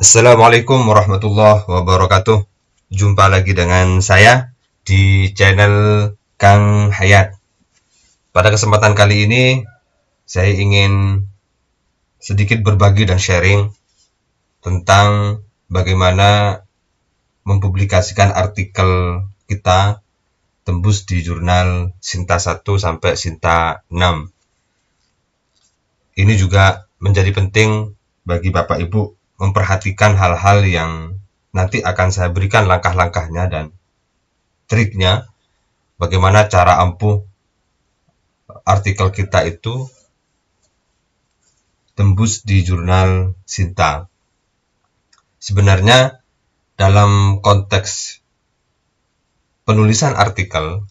Assalamualaikum warahmatullahi wabarakatuh. Jumpa lagi dengan saya di channel Kang Hayat. Pada kesempatan kali ini, saya ingin sedikit berbagi dan sharing tentang bagaimana mempublikasikan artikel kita tembus di jurnal Sinta 1 sampai Sinta 6. Ini juga menjadi penting bagi Bapak Ibu memperhatikan hal-hal yang nanti akan saya berikan langkah-langkahnya dan triknya bagaimana cara ampuh artikel kita itu tembus di jurnal Sinta. Sebenarnya dalam konteks penulisan artikel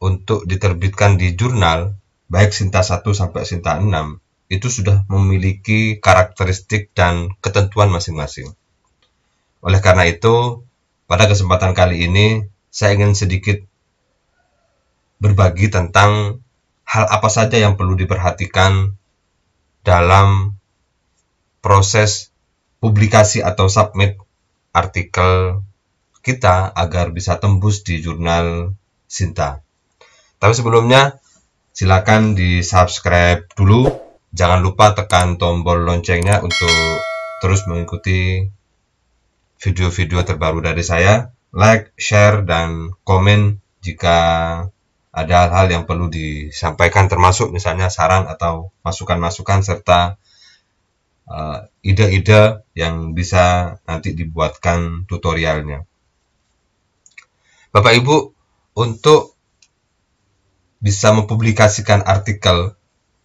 untuk diterbitkan di jurnal baik Sinta 1 sampai Sinta 6 itu sudah memiliki karakteristik dan ketentuan masing-masing. Oleh karena itu, pada kesempatan kali ini saya ingin sedikit berbagi tentang hal apa saja yang perlu diperhatikan dalam proses publikasi atau submit artikel kita agar bisa tembus di jurnal Sinta. Tapi sebelumnya, silakan di-subscribe dulu. Jangan lupa tekan tombol loncengnya untuk terus mengikuti video-video terbaru dari saya. Like, share, dan komen jika ada hal-hal yang perlu disampaikan, termasuk misalnya saran atau masukan-masukan serta ide-ide yang bisa nanti dibuatkan tutorialnya. Bapak Ibu, untuk bisa mempublikasikan artikel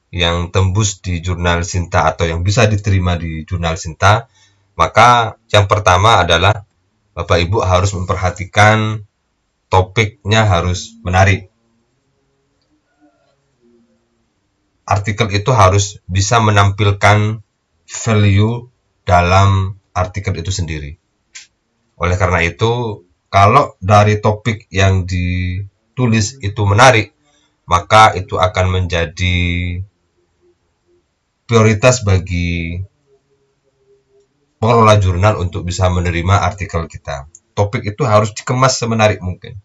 yang tembus di jurnal Sinta atau yang bisa diterima di jurnal Sinta, maka yang pertama adalah Bapak Ibu harus memperhatikan topiknya harus menarik. Artikel itu harus bisa menampilkan value dalam artikel itu sendiri. Oleh karena itu, kalau dari topik yang ditulis itu menarik, maka itu akan menjadi prioritas bagi pengelola jurnal untuk bisa menerima artikel kita. Topik itu harus dikemas semenarik mungkin.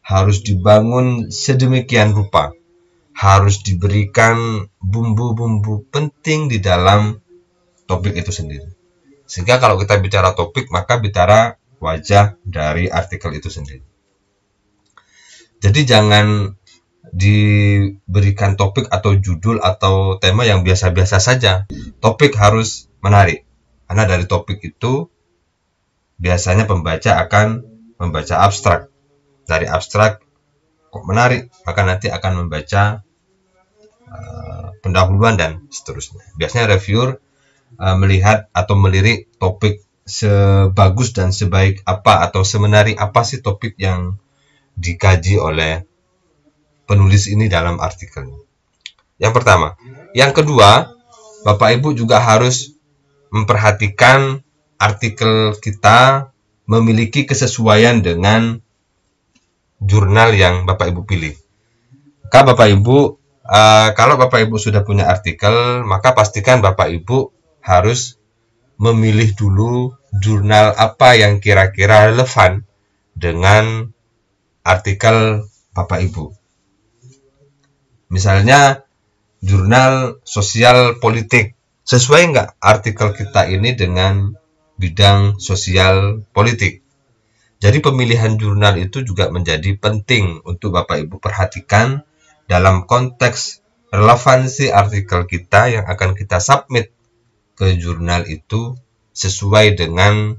Harus dibangun sedemikian rupa. Harus diberikan bumbu-bumbu penting di dalam topik itu sendiri. Sehingga kalau kita bicara topik, maka bicara wajah dari artikel itu sendiri. Jadi jangan diberikan topik atau judul atau tema yang biasa-biasa saja. Topik harus menarik. Karena dari topik itu biasanya pembaca akan membaca abstrak. Dari abstrak kok menarik, maka nanti akan membaca pendahuluan dan seterusnya. Biasanya reviewer melihat atau melirik topik sebagus dan sebaik apa atau semenarik apa sih topik yang dikaji oleh penulis ini dalam artikelnya. Yang pertama. Yang kedua, Bapak Ibu juga harus memperhatikan artikel kita memiliki kesesuaian dengan jurnal yang Bapak Ibu pilih. Maka Bapak Ibu, kalau Bapak Ibu sudah punya artikel, maka pastikan Bapak Ibu harus memilih dulu jurnal apa yang kira-kira relevan dengan artikel Bapak Ibu. Misalnya jurnal sosial politik. Sesuai nggak artikel kita ini dengan bidang sosial politik? Jadi pemilihan jurnal itu juga menjadi penting untuk Bapak Ibu perhatikan dalam konteks relevansi artikel kita yang akan kita submit ke jurnal itu sesuai dengan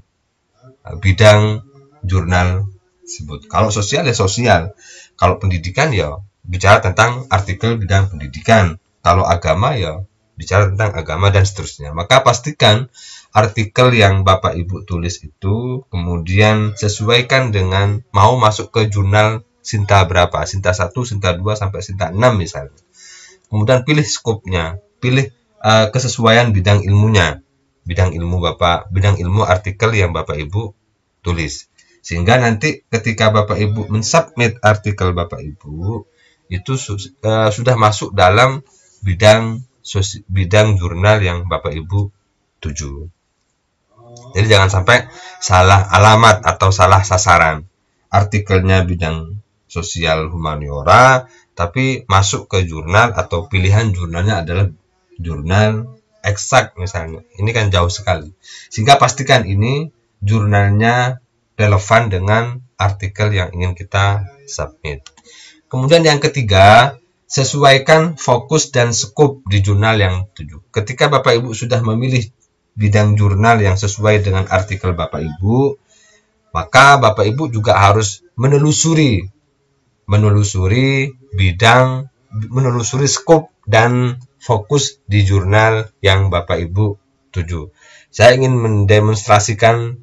bidang jurnal tersebut. Kalau sosial ya sosial. Kalau pendidikan ya bicara tentang artikel bidang pendidikan. Kalau agama ya bicara tentang agama dan seterusnya. Maka pastikan artikel yang Bapak Ibu tulis itu kemudian sesuaikan dengan mau masuk ke jurnal Sinta berapa. Sinta 1, Sinta 2, sampai Sinta 6 misalnya. Kemudian pilih skopnya. Pilih kesesuaian bidang ilmunya. Bidang ilmu artikel yang Bapak Ibu tulis. Sehingga nanti ketika Bapak Ibu mensubmit artikel Bapak Ibu itu sudah masuk dalam bidang jurnal yang Bapak Ibu tuju. Jadi jangan sampai salah alamat atau salah sasaran. Artikelnya bidang sosial humaniora, tapi masuk ke jurnal atau pilihan jurnalnya adalah jurnal eksak misalnya. Ini kan jauh sekali. Sehingga pastikan ini jurnalnya relevan dengan artikel yang ingin kita submit. Kemudian yang ketiga, sesuaikan fokus dan skop di jurnal yang tuju. Ketika Bapak Ibu sudah memilih bidang jurnal yang sesuai dengan artikel Bapak Ibu, maka Bapak Ibu juga harus menelusuri skop dan fokus di jurnal yang Bapak Ibu tuju. Saya ingin mendemonstrasikan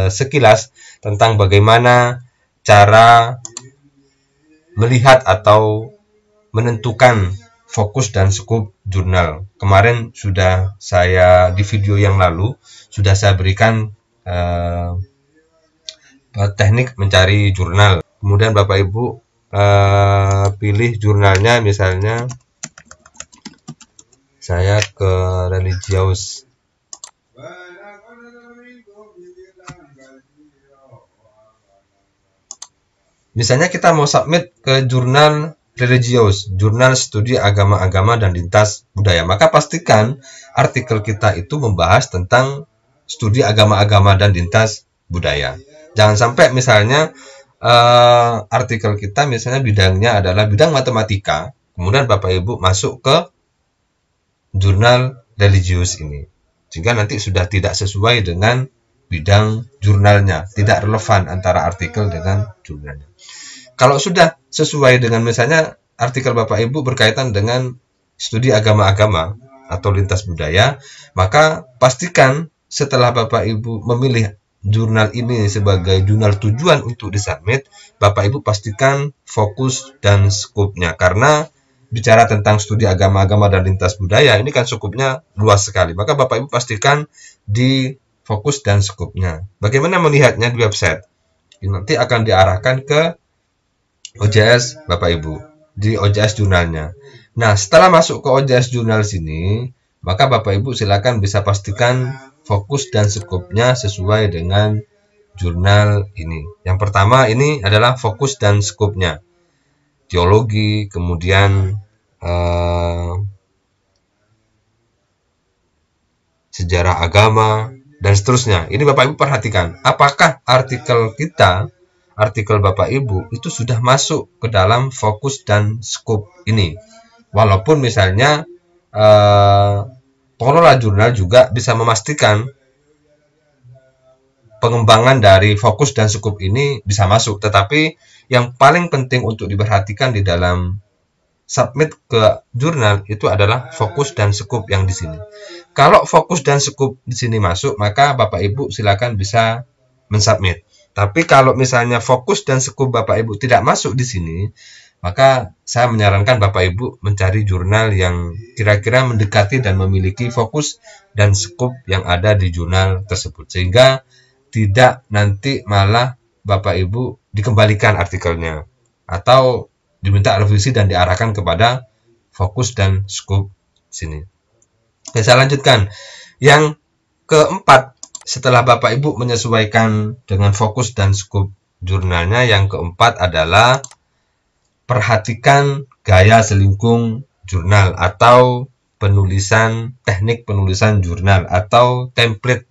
sekilas tentang bagaimana cara melihat atau menentukan fokus dan skop jurnal. Kemarin sudah saya di video yang lalu sudah saya berikan teknik mencari jurnal. Kemudian Bapak Ibu pilih jurnalnya, misalnya saya ke religius. Misalnya kita mau submit ke jurnal religius, jurnal studi agama-agama dan lintas budaya. Maka pastikan artikel kita itu membahas tentang studi agama-agama dan lintas budaya. Jangan sampai misalnya artikel kita misalnya bidangnya adalah bidang matematika, kemudian Bapak Ibu masuk ke jurnal religius ini. Sehingga nanti sudah tidak sesuai dengan bidang jurnalnya, tidak relevan antara artikel dengan jurnalnya. Kalau sudah sesuai dengan misalnya artikel Bapak Ibu berkaitan dengan studi agama-agama atau lintas budaya, maka pastikan setelah Bapak Ibu memilih jurnal ini sebagai jurnal tujuan untuk disubmit, Bapak Ibu pastikan fokus dan skopnya. Karena bicara tentang studi agama-agama dan lintas budaya, ini kan skopnya luas sekali. Maka Bapak Ibu pastikan di fokus dan skopnya. Bagaimana melihatnya di website? Nanti akan diarahkan ke OJS Bapak Ibu, di OJS jurnalnya. Nah, setelah masuk ke OJS jurnal sini, maka Bapak Ibu silakan bisa pastikan fokus dan skopnya sesuai dengan jurnal ini. Yang pertama ini adalah fokus dan skopnya. Teologi, kemudian sejarah agama, dan seterusnya. Ini Bapak Ibu perhatikan, apakah artikel kita, artikel Bapak Ibu itu sudah masuk ke dalam fokus dan skop ini. Walaupun misalnya pengelola jurnal juga bisa memastikan pengembangan dari fokus dan skop ini bisa masuk, tetapi yang paling penting untuk diperhatikan di dalam submit ke jurnal itu adalah fokus dan skop yang di sini. Kalau fokus dan skop di sini masuk, maka Bapak Ibu silakan bisa mensubmit. Tapi kalau misalnya fokus dan skop Bapak Ibu tidak masuk di sini, maka saya menyarankan Bapak Ibu mencari jurnal yang kira-kira mendekati dan memiliki fokus dan skop yang ada di jurnal tersebut. Sehingga tidak nanti malah Bapak Ibu dikembalikan artikelnya atau diminta revisi dan diarahkan kepada fokus dan skop sini. Oke, saya lanjutkan. Yang keempat, setelah Bapak Ibu menyesuaikan dengan fokus dan skop jurnalnya, yang keempat adalah perhatikan gaya selingkung jurnal atau teknik penulisan jurnal atau template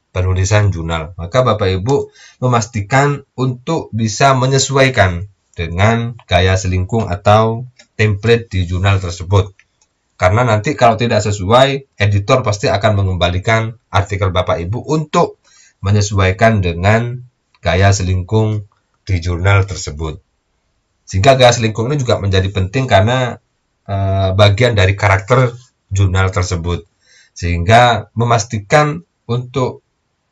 penulisan jurnal. Maka Bapak Ibu memastikan untuk bisa menyesuaikan dengan gaya selingkung atau template di jurnal tersebut. Karena nanti kalau tidak sesuai, editor pasti akan mengembalikan artikel Bapak Ibu untuk menyesuaikan dengan gaya selingkung di jurnal tersebut. Sehingga gaya selingkung ini juga menjadi penting karena bagian dari karakter jurnal tersebut. Sehingga memastikan untuk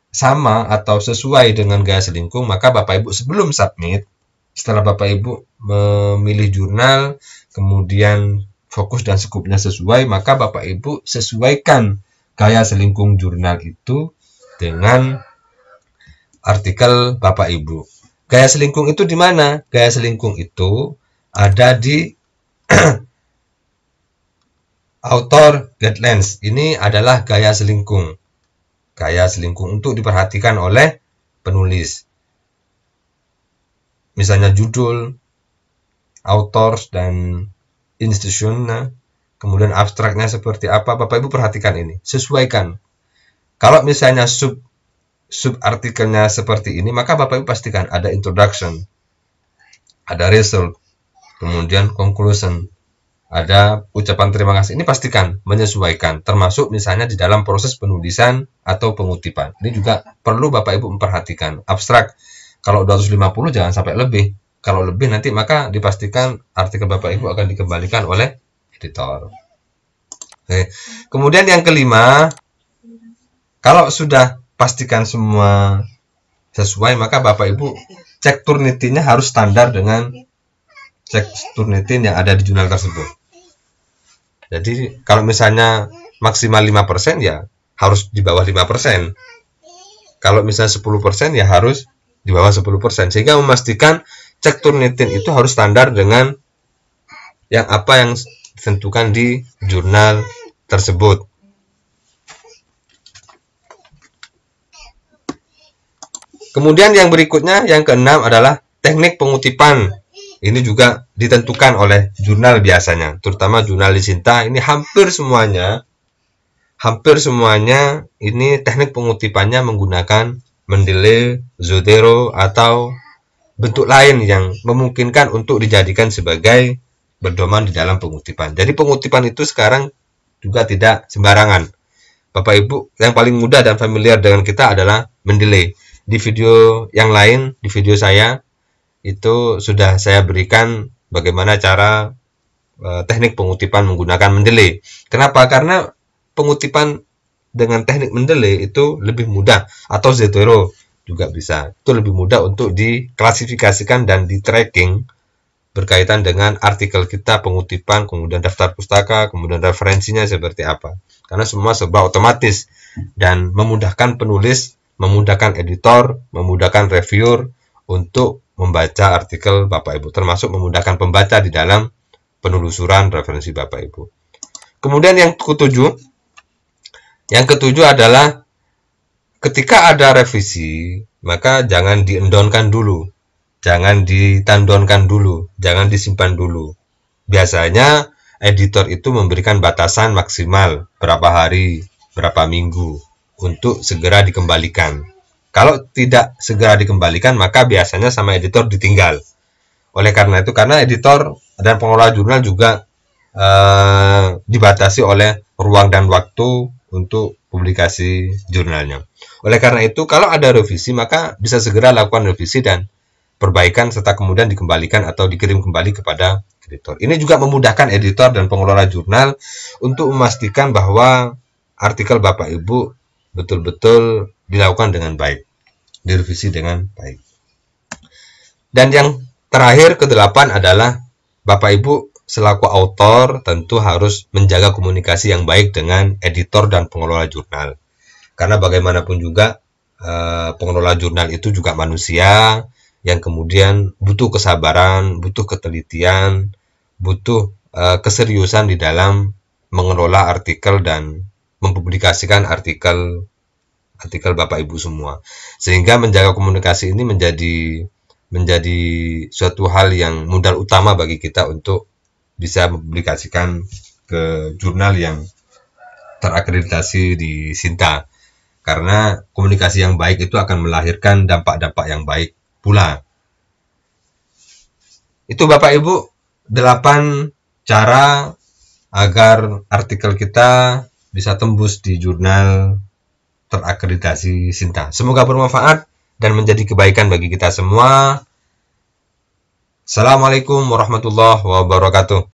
sama atau sesuai dengan gaya selingkung, maka Bapak Ibu sebelum submit, setelah Bapak Ibu memilih jurnal, kemudian fokus dan skopnya sesuai, maka Bapak Ibu sesuaikan gaya selingkung jurnal itu dengan artikel Bapak Ibu. Gaya selingkung itu di mana? Gaya selingkung itu ada di author guidelines. Ini adalah gaya selingkung. gaya selingkuh untuk diperhatikan oleh penulis. Misalnya judul, authors, dan institusinya, kemudian abstraknya seperti apa, Bapak Ibu perhatikan ini, sesuaikan. Kalau misalnya sub artikelnya seperti ini, maka Bapak Ibu pastikan ada introduction, ada result, kemudian conclusion, ada ucapan terima kasih. Ini pastikan menyesuaikan, termasuk misalnya di dalam proses penulisan atau pengutipan. Ini juga perlu Bapak Ibu memperhatikan. Abstrak, kalau 250 jangan sampai lebih. Kalau lebih nanti maka dipastikan artikel Bapak Ibu akan dikembalikan oleh editor. Oke. Kemudian yang kelima, kalau sudah pastikan semua sesuai, maka Bapak Ibu cek Turnitin-nya harus standar dengan cek Turnitin yang ada di jurnal tersebut. Jadi kalau misalnya maksimal 5% ya harus di bawah 5%. Kalau misalnya 10% ya harus di bawah 10%. Sehingga memastikan cek Turnitin itu harus standar dengan yang apa yang ditentukan di jurnal tersebut. Kemudian yang berikutnya, yang keenam adalah teknik pengutipan. Ini juga ditentukan oleh jurnal biasanya, terutama jurnal di Sinta. Ini hampir semuanya ini teknik pengutipannya menggunakan Mendeley, Zotero, atau bentuk lain yang memungkinkan untuk dijadikan sebagai pedoman di dalam pengutipan. Jadi pengutipan itu sekarang juga tidak sembarangan. Bapak Ibu, yang paling mudah dan familiar dengan kita adalah Mendeley. Di video yang lain, di video saya, itu sudah saya berikan bagaimana cara teknik pengutipan menggunakan Mendeley. Kenapa? Karena pengutipan dengan teknik Mendeley itu lebih mudah, atau Zotero juga bisa. Itu lebih mudah untuk diklasifikasikan dan di-tracking berkaitan dengan artikel kita, pengutipan, kemudian daftar pustaka, kemudian referensinya seperti apa. Karena semua serba otomatis dan memudahkan penulis, memudahkan editor, memudahkan reviewer untuk membaca artikel Bapak Ibu, termasuk memudahkan pembaca di dalam penelusuran referensi Bapak Ibu. Kemudian yang ketujuh adalah ketika ada revisi, maka jangan diendonkan dulu, jangan ditandonkan dulu, jangan disimpan dulu. Biasanya editor itu memberikan batasan maksimal berapa hari, berapa minggu untuk segera dikembalikan. Kalau tidak segera dikembalikan, maka biasanya sama editor ditinggal. Oleh karena itu, karena editor dan pengelola jurnal juga dibatasi oleh ruang dan waktu untuk publikasi jurnalnya. Oleh karena itu, kalau ada revisi, maka bisa segera lakukan revisi dan perbaikan serta kemudian dikembalikan atau dikirim kembali kepada editor. Ini juga memudahkan editor dan pengelola jurnal untuk memastikan bahwa artikel Bapak Ibu betul-betul dilakukan dengan baik, direvisi dengan baik. Dan yang terakhir, ke-8 adalah Bapak Ibu selaku autor tentu harus menjaga komunikasi yang baik dengan editor dan pengelola jurnal. Karena bagaimanapun juga pengelola jurnal itu juga manusia yang kemudian butuh kesabaran, butuh ketelitian, butuh keseriusan di dalam mengelola artikel dan mempublikasikan artikel Bapak Ibu semua. Sehingga menjaga komunikasi ini menjadi suatu hal yang modal utama bagi kita untuk bisa mempublikasikan ke jurnal yang terakreditasi di Sinta. Karena komunikasi yang baik itu akan melahirkan dampak-dampak yang baik pula. Itu Bapak Ibu 8 cara agar artikel kita bisa tembus di jurnal terakreditasi Sinta. Semoga bermanfaat dan menjadi kebaikan bagi kita semua. Assalamualaikum warahmatullahi wabarakatuh.